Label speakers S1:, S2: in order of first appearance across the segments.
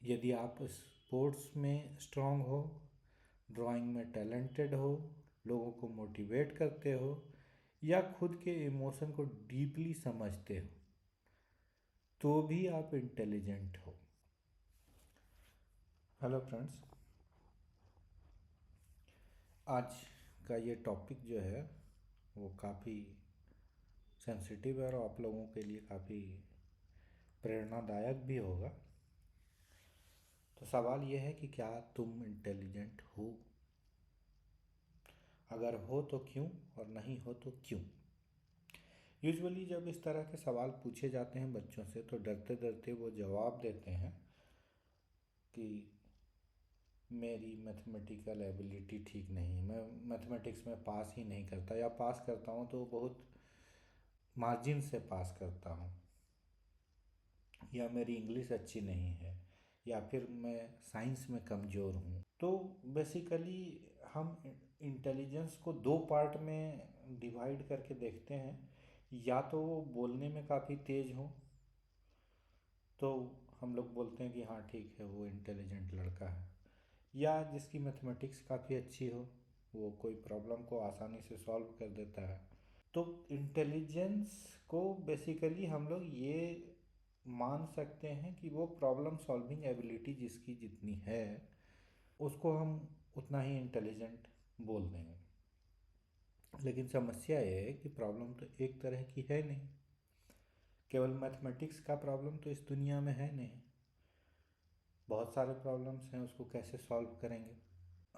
S1: यदि आप स्पोर्ट्स में स्ट्रांग हो, ड्राइंग में टैलेंटेड हो, लोगों को मोटिवेट करते हो या खुद के इमोशन को डीपली समझते हो, तो भी आप इंटेलिजेंट हो। हेलो फ्रेंड्स, आज का ये टॉपिक जो है वो काफ़ी सेंसिटिव है और आप लोगों के लिए काफ़ी प्रेरणादायक भी होगा। तो सवाल ये है कि क्या तुम इंटेलिजेंट हो? अगर हो तो क्यों, और नहीं हो तो क्यों? यूजुअली जब इस तरह के सवाल पूछे जाते हैं बच्चों से तो डरते डरते वो जवाब देते हैं कि मेरी मैथमेटिकल एबिलिटी ठीक नहीं, मैं मैथमेटिक्स में पास ही नहीं करता, या पास करता हूँ तो बहुत मार्जिन से पास करता हूँ, या मेरी इंग्लिश अच्छी नहीं है, या फिर मैं साइंस में कमज़ोर हूँ। तो बेसिकली हम इंटेलिजेंस को दो पार्ट में डिवाइड करके देखते हैं। या तो वो बोलने में काफ़ी तेज़ हो तो हम लोग बोलते हैं कि हाँ ठीक है, वो इंटेलिजेंट लड़का है। या जिसकी मैथमेटिक्स काफ़ी अच्छी हो, वो कोई प्रॉब्लम को आसानी से सॉल्व कर देता है। तो इंटेलिजेंस को बेसिकली हम लोग ये मान सकते हैं कि वो प्रॉब्लम सॉल्विंग एबिलिटी जिसकी जितनी है उसको हम उतना ही इंटेलिजेंट बोल देंगे। लेकिन समस्या ये है कि प्रॉब्लम तो एक तरह की है नहीं। केवल मैथमेटिक्स का प्रॉब्लम तो इस दुनिया में है नहीं, बहुत सारे प्रॉब्लम्स हैं, उसको कैसे सॉल्व करेंगे।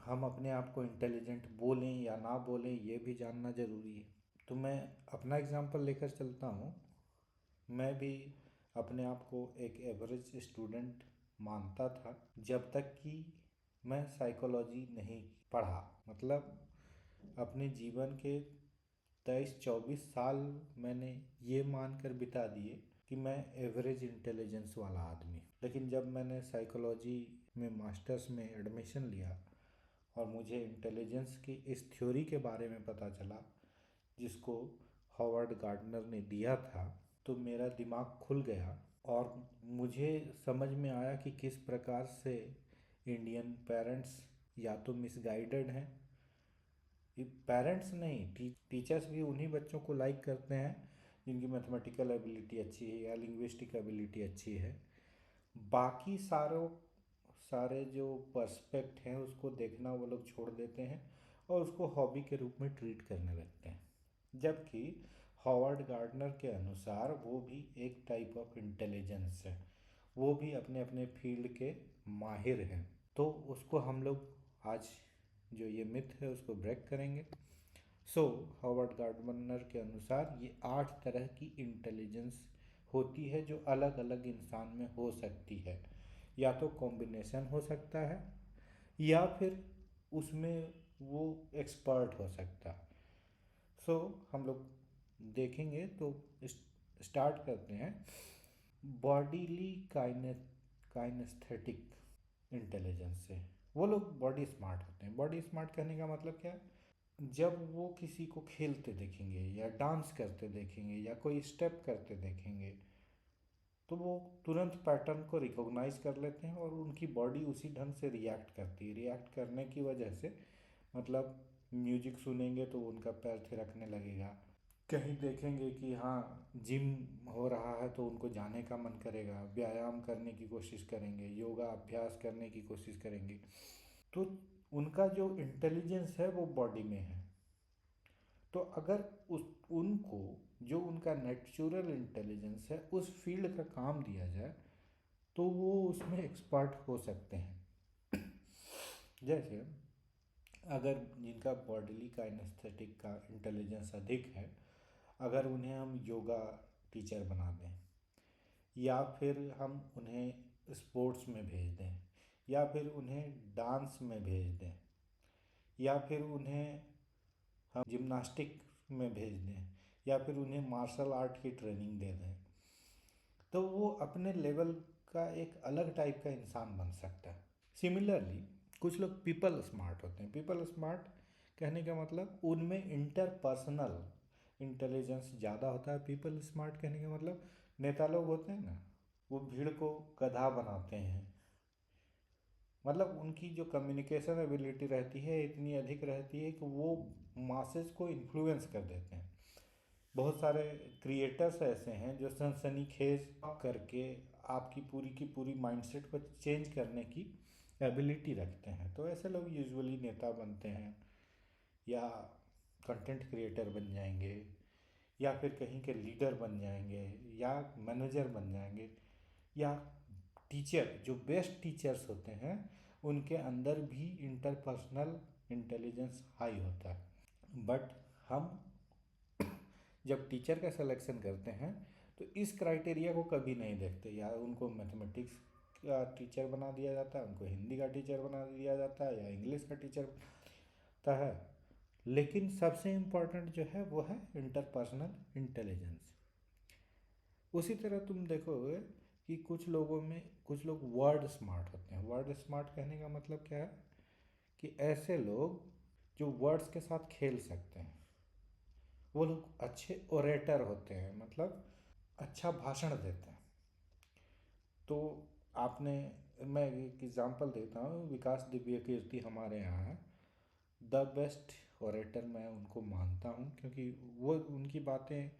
S1: हम अपने आप को इंटेलिजेंट बोलें या ना बोलें ये भी जानना ज़रूरी है। तो मैं अपना एग्जांपल लेकर चलता हूँ। मैं भी अपने आप को एक एवरेज स्टूडेंट मानता था जब तक कि मैं साइकोलॉजी नहीं पढ़ा। मतलब अपने जीवन के 23-24 साल मैंने ये मानकर बिता दिए कि मैं एवरेज इंटेलिजेंस वाला आदमी। लेकिन जब मैंने साइकोलॉजी में मास्टर्स में एडमिशन लिया और मुझे इंटेलिजेंस की इस थ्योरी के बारे में पता चला जिसको हॉवर्ड गार्डनर ने दिया था, तो मेरा दिमाग खुल गया और मुझे समझ में आया कि किस प्रकार से इंडियन पेरेंट्स या तो मिसगाइडेड हैं। पेरेंट्स नहीं, टीचर्स भी उन्हीं बच्चों को लाइक करते हैं जिनकी मैथमेटिकल एबिलिटी अच्छी है या लिंग्विस्टिक एबिलिटी अच्छी है। बाकी सारे जो पर्सपेक्ट हैं उसको देखना वो लोग छोड़ देते हैं और उसको हॉबी के रूप में ट्रीट करने लगते हैं। जबकि हॉवर्ड गार्डनर के अनुसार वो भी एक टाइप ऑफ इंटेलिजेंस है, वो भी अपने अपने फील्ड के माहिर हैं। तो उसको हम लोग आज जो ये मिथ है उसको ब्रेक करेंगे। हॉवर्ड गार्डनर के अनुसार ये 8 तरह की इंटेलिजेंस होती है जो अलग अलग इंसान में हो सकती है। या तो कॉम्बिनेशन हो सकता है या फिर उसमें वो एक्सपर्ट हो सकता है। हम लोग देखेंगे तो स्टार्ट करते हैं। बॉडीली काइनेस्थेटिक इंटेलिजेंस से वो लोग बॉडी स्मार्ट होते हैं। बॉडी स्मार्ट कहने का मतलब क्या है? जब वो किसी को खेलते देखेंगे या डांस करते देखेंगे या कोई स्टेप करते देखेंगे तो वो तुरंत पैटर्न को रिकॉग्नाइज कर लेते हैं और उनकी बॉडी उसी ढंग से रिएक्ट करती है। रिएक्ट करने की वजह से मतलब म्यूजिक सुनेंगे तो उनका पैर थिरकने लगेगा, कहीं देखेंगे कि हाँ जिम हो रहा है तो उनको जाने का मन करेगा, व्यायाम करने की कोशिश करेंगे, योगा अभ्यास करने की कोशिश करेंगे। तो उनका जो इंटेलिजेंस है वो बॉडी में है। तो अगर उस उनको जो उनका नेचुरल इंटेलिजेंस है उस फील्ड का काम दिया जाए तो वो उसमें एक्सपर्ट हो सकते हैं। जैसे अगर जिनका बॉडीली काइनेस्थेटिक का इंटेलिजेंस अधिक है, अगर उन्हें हम योगा टीचर बना दें या फिर हम उन्हें स्पोर्ट्स में भेज दें या फिर उन्हें डांस में भेज दें या फिर उन्हें हम जिम्नास्टिक में भेज दें या फिर उन्हें मार्शल आर्ट की ट्रेनिंग दे दें, तो वो अपने लेवल का एक अलग टाइप का इंसान बन सकता है। सिमिलरली कुछ लोग पीपल स्मार्ट होते हैं। पीपल स्मार्ट कहने का मतलब उनमें इंटरपर्सनल इंटेलिजेंस ज़्यादा होता है। पीपल स्मार्ट कहने का मतलब नेता लोग होते हैं ना, वो भीड़ को गधा बनाते हैं, मतलब उनकी जो कम्युनिकेशन एबिलिटी रहती है इतनी अधिक रहती है कि वो मासेस को इन्फ्लुएंस कर देते हैं। बहुत सारे क्रिएटर्स ऐसे हैं जो सनसनीखेज करके आपकी पूरी की पूरी माइंडसेट को चेंज करने की एबिलिटी रखते हैं। तो ऐसे लोग यूजुअली नेता बनते हैं, या कंटेंट क्रिएटर बन जाएंगे, या फिर कहीं के लीडर बन जाएंगे, या मैनेजर बन जाएंगे, या टीचर। जो बेस्ट टीचर्स होते हैं उनके अंदर भी इंटरपर्सनल इंटेलिजेंस हाई होता है। बट हम जब टीचर का सिलेक्शन करते हैं तो इस क्राइटेरिया को कभी नहीं देखते, या उनको मैथमेटिक्स का टीचर बना दिया जाता है, उनको हिंदी का टीचर बना दिया जाता है, या इंग्लिश का टीचर बनता है। लेकिन सबसे इम्पोर्टेंट जो है वो है इंटरपर्सनल इंटेलिजेंस। उसी तरह तुम देखोगे कि कुछ लोगों में कुछ लोग वर्ड स्मार्ट होते हैं। वर्ड स्मार्ट कहने का मतलब क्या है कि ऐसे लोग जो वर्ड्स के साथ खेल सकते हैं, वो लोग अच्छे ओरेटर होते हैं, मतलब अच्छा भाषण देते हैं। तो आपने, मैं एक एग्जांपल देता हूँ, विकास दिव्य कीर्ति हमारे यहाँ है, द बेस्ट ओरेटर मैं उनको मानता हूँ, क्योंकि वो उनकी बातें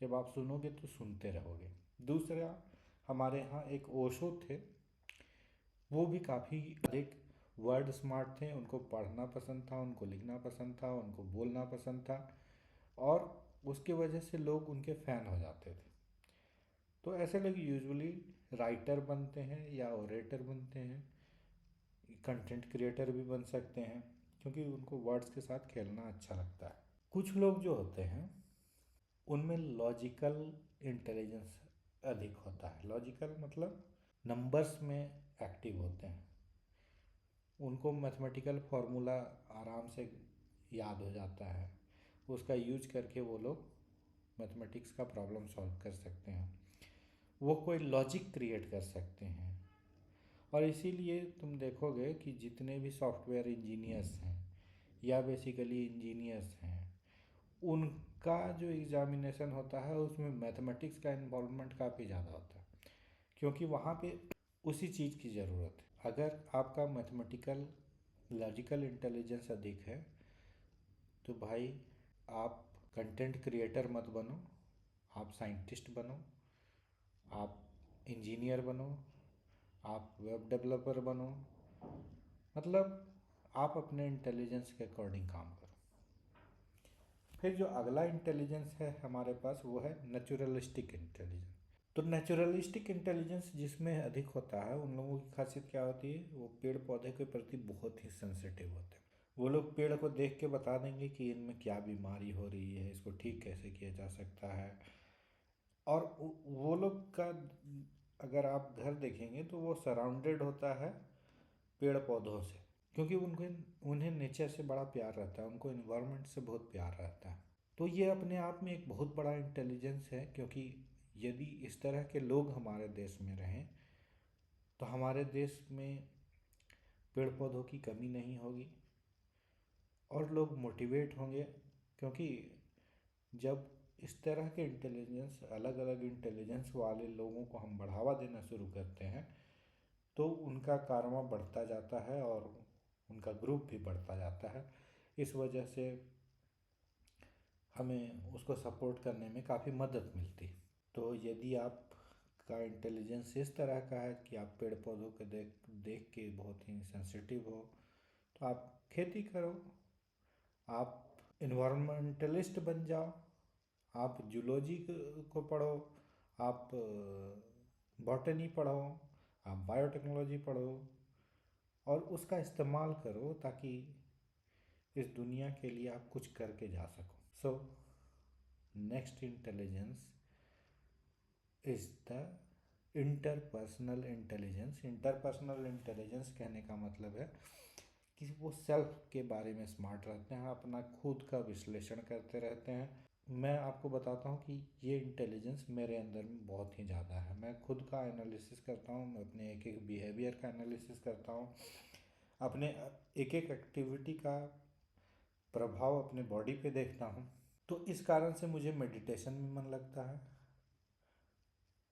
S1: जब आप सुनोगे तो सुनते रहोगे। दूसरा, हमारे यहाँ एक ओशो थे, वो भी काफ़ी अधिक वर्ड स्मार्ट थे। उनको पढ़ना पसंद था, उनको लिखना पसंद था, उनको बोलना पसंद था, और उसकी वजह से लोग उनके फ़ैन हो जाते थे। तो ऐसे लोग यूजुअली राइटर बनते हैं या ओरेटर बनते हैं, कंटेंट क्रिएटर भी बन सकते हैं, क्योंकि उनको वर्ड्स के साथ खेलना अच्छा लगता है। कुछ लोग जो होते हैं उनमें लॉजिकल इंटेलिजेंस अधिक होता है। लॉजिकल मतलब नंबर्स में एक्टिव होते हैं, उनको मैथमेटिकल फार्मूला आराम से याद हो जाता है, उसका यूज करके वो लोग मैथमेटिक्स का प्रॉब्लम सॉल्व कर सकते हैं, वो कोई लॉजिक क्रिएट कर सकते हैं। और इसीलिए तुम देखोगे कि जितने भी सॉफ्टवेयर इंजीनियर्स हैं या बेसिकली इंजीनियर्स हैं, उनका जो एग्ज़ामिनेशन होता है उसमें मैथमेटिक्स का इन्वॉल्वमेंट काफ़ी ज़्यादा होता है, क्योंकि वहाँ पे उसी चीज़ की ज़रूरत है। अगर आपका मैथमेटिकल लॉजिकल इंटेलिजेंस अधिक है तो भाई आप कंटेंट क्रिएटर मत बनो, आप साइंटिस्ट बनो, आप इंजीनियर बनो, आप वेब डेवलपर बनो, मतलब आप अपने इंटेलिजेंस के अकॉर्डिंग काम करो। फिर जो अगला इंटेलिजेंस है हमारे पास वो है नेचुरलिस्टिक इंटेलिजेंस। तो नेचुरलिस्टिक इंटेलिजेंस जिसमें अधिक होता है उन लोगों की खासियत क्या होती है, वो पेड़ पौधे के प्रति बहुत ही सेंसिटिव होते हैं। वो लोग पेड़ को देख के बता देंगे कि इनमें क्या बीमारी हो रही है, इसको ठीक कैसे किया जा सकता है। और वो लोग का अगर आप घर देखेंगे तो वो सराउंडेड होता है पेड़ पौधों से, क्योंकि उनको उन्हें नेचर से बड़ा प्यार रहता है, उनको इन्वायरमेंट से बहुत प्यार रहता है। तो ये अपने आप में एक बहुत बड़ा इंटेलिजेंस है, क्योंकि यदि इस तरह के लोग हमारे देश में रहें तो हमारे देश में पेड़ पौधों की कमी नहीं होगी और लोग मोटिवेट होंगे। क्योंकि जब इस तरह के इंटेलिजेंस, अलग अलग इंटेलिजेंस वाले लोगों को हम बढ़ावा देना शुरू करते हैं तो उनका कारवा बढ़ता जाता है और उनका ग्रुप भी बढ़ता जाता है। इस वजह से हमें उसको सपोर्ट करने में काफ़ी मदद मिलती। तो यदि आप का इंटेलिजेंस इस तरह का है कि आप पेड़ पौधों के देख देख के बहुत ही सेंसिटिव हो, तो आप खेती करो, आप इन्वायरमेंटलिस्ट बन जाओ, आप जूलॉजी को पढ़ो, आप बॉटनी पढ़ो, आप बायोटेक्नोलॉजी पढ़ो, और उसका इस्तेमाल करो ताकि इस दुनिया के लिए आप कुछ करके जा सको। So next intelligence is the interpersonal intelligence. Interpersonal intelligence कहने का मतलब है कि वो सेल्फ के बारे में स्मार्ट रहते हैं, अपना खुद का विश्लेषण करते रहते हैं। मैं आपको बताता हूँ कि ये इंटेलिजेंस मेरे अंदर में बहुत ही ज़्यादा है। मैं खुद का एनालिसिस करता हूँ, मैं अपने एक एक बिहेवियर का एनालिसिस करता हूँ, अपने एक एक एक्टिविटी का प्रभाव अपने बॉडी पे देखता हूँ। तो इस कारण से मुझे मेडिटेशन में मन लगता है,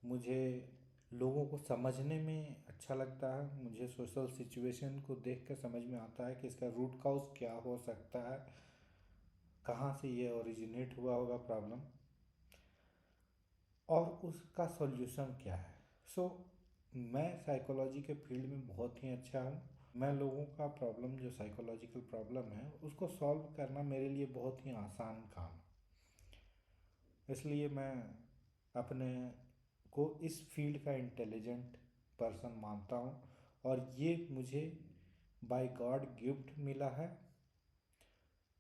S1: मुझे लोगों को समझने में अच्छा लगता है। मुझे सोशल सिचुएशन को देख कर समझ में आता है कि इसका रूट कॉज क्या हो सकता है, कहाँ से ये ओरिजिनेट हुआ होगा प्रॉब्लम, और उसका सॉल्यूशन क्या है। सो मैं साइकोलॉजी के फील्ड में बहुत ही अच्छा हूँ। मैं लोगों का प्रॉब्लम, जो साइकोलॉजिकल प्रॉब्लम है, उसको सॉल्व करना मेरे लिए बहुत ही आसान काम है। इसलिए मैं अपने को इस फील्ड का इंटेलिजेंट पर्सन मानता हूँ, और ये मुझे बाय गॉड गिफ्ट मिला है।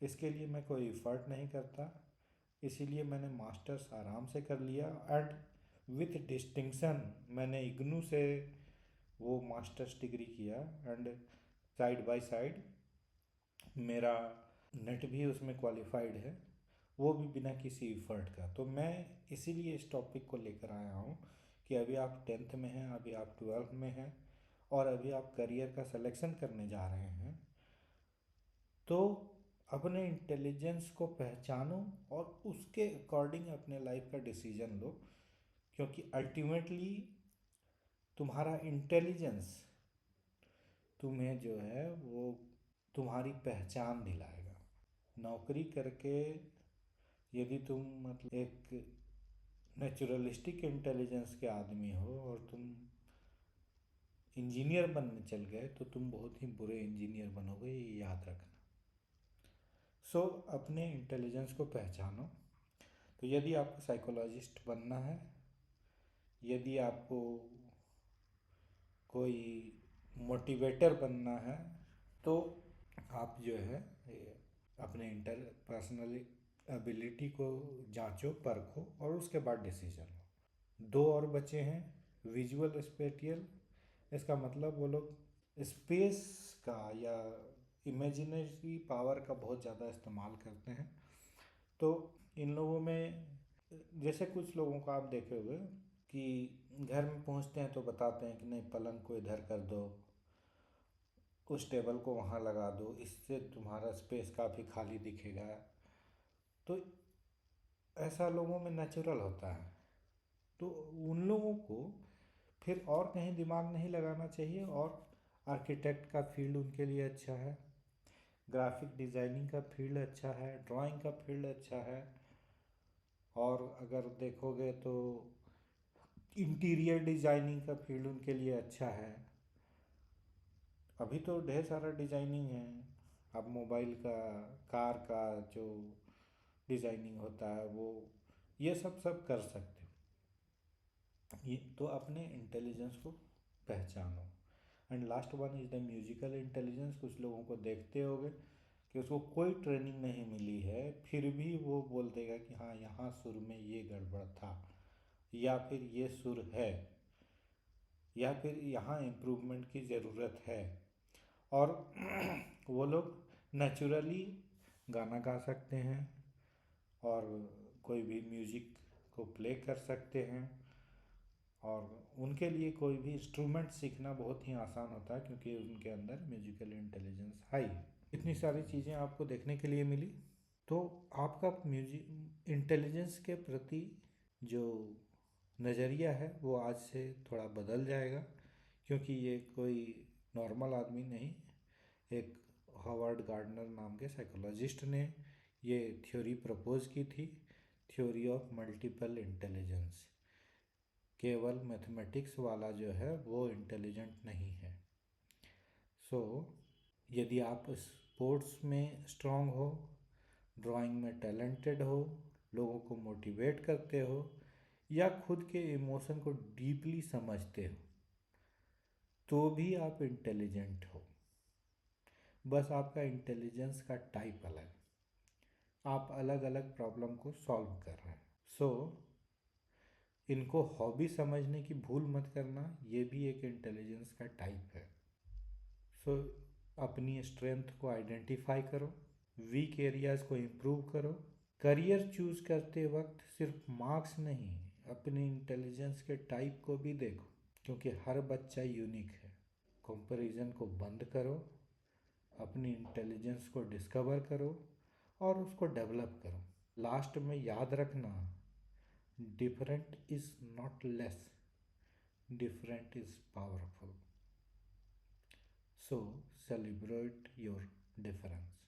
S1: इसके लिए मैं कोई एफर्ट नहीं करता, इसीलिए मैंने मास्टर्स आराम से कर लिया, एंड विथ डिस्टिंक्शन मैंने इग्नू से वो मास्टर्स डिग्री किया, एंड साइड बाय साइड मेरा नेट भी उसमें क्वालिफाइड है, वो भी बिना किसी एफर्ट का। तो मैं इसीलिए इस टॉपिक को लेकर आया हूँ कि अभी आप 10th में हैं, अभी आप 12th में हैं, और अभी आप करियर का सिलेक्शन करने जा रहे हैं। तो अपने इंटेलिजेंस को पहचानो और उसके अकॉर्डिंग अपने लाइफ का डिसीजन लो, क्योंकि अल्टीमेटली तुम्हारा इंटेलिजेंस तुम्हें जो है वो तुम्हारी पहचान दिलाएगा। नौकरी करके यदि तुम मतलब एक नेचुरलिस्टिक इंटेलिजेंस के आदमी हो और तुम इंजीनियर बनने चल गए, तो तुम बहुत ही बुरे इंजीनियर बनोगे, ये याद रखना। सो अपने इंटेलिजेंस को पहचानो। तो यदि आपको साइकोलॉजिस्ट बनना है, यदि आपको कोई मोटिवेटर बनना है, तो आप जो है अपने इंटर पर्सनल एबिलिटी को जांचो, परखो, और उसके बाद डिसीजन लो। दो और बचे हैं, विजुअल स्पेटियल। इसका मतलब वो लोग स्पेस का या इमेजिनरी पावर का बहुत ज़्यादा इस्तेमाल करते हैं। तो इन लोगों में, जैसे कुछ लोगों को आप देखे होंगे कि घर में पहुंचते हैं तो बताते हैं कि नहीं, पलंग को इधर कर दो, उस टेबल को वहाँ लगा दो, इससे तुम्हारा स्पेस काफ़ी खाली दिखेगा। तो ऐसा लोगों में नेचुरल होता है। तो उन लोगों को फिर और कहीं दिमाग नहीं लगाना चाहिए, और आर्किटेक्ट का फील्ड उनके लिए अच्छा है, ग्राफिक डिज़ाइनिंग का फील्ड अच्छा है, ड्राइंग का फील्ड अच्छा है, और अगर देखोगे तो इंटीरियर डिज़ाइनिंग का फील्ड उनके लिए अच्छा है। अभी तो ढेर सारा डिज़ाइनिंग है। आप मोबाइल का, कार का जो डिज़ाइनिंग होता है, वो ये सब कर सकते हो। ये तो अपने इंटेलिजेंस को पहचानो। And last one is the musical intelligence. कुछ लोगों को देखते होगे कि उसको कोई ट्रेनिंग नहीं मिली है, फिर भी वो बोल देगा कि हाँ, यहाँ सुर में ये गड़बड़ था, या फिर ये सुर है, या फिर यहाँ इम्प्रूवमेंट की ज़रूरत है। और वो लोग नेचुरली गाना गा सकते हैं, और कोई भी म्यूज़िक को प्ले कर सकते हैं, और उनके लिए कोई भी इंस्ट्रूमेंट सीखना बहुत ही आसान होता है, क्योंकि उनके अंदर म्यूजिकल इंटेलिजेंस हाई। इतनी सारी चीज़ें आपको देखने के लिए मिली। तो आपका म्यूजिक इंटेलिजेंस के प्रति जो नज़रिया है वो आज से थोड़ा बदल जाएगा, क्योंकि ये कोई नॉर्मल आदमी नहीं, एक हॉवर्ड गार्डनर नाम के साइकोलॉजिस्ट ने ये थ्योरी प्रपोज की थी, थ्योरी ऑफ मल्टीपल इंटेलिजेंस। केवल मैथमेटिक्स वाला जो है वो इंटेलिजेंट नहीं है। सो यदि आप स्पोर्ट्स में स्ट्रांग हो, ड्राइंग में टैलेंटेड हो, लोगों को मोटिवेट करते हो, या खुद के इमोशन को डीपली समझते हो, तो भी आप इंटेलिजेंट हो। बस आपका इंटेलिजेंस का टाइप अलग है, आप अलग अलग प्रॉब्लम को सॉल्व कर रहे हैं। सो इनको हॉबी समझने की भूल मत करना, ये भी एक इंटेलिजेंस का टाइप है। सो अपनी स्ट्रेंथ को आइडेंटिफाई करो, वीक एरियाज को इम्प्रूव करो। करियर चूज करते वक्त सिर्फ मार्क्स नहीं, अपने इंटेलिजेंस के टाइप को भी देखो, क्योंकि हर बच्चा यूनिक है। कंपैरिजन को बंद करो, अपनी इंटेलिजेंस को डिस्कवर करो, और उसको डेवलप करो। लास्ट में याद रखना, different is not less, different is powerful. So celebrate your difference.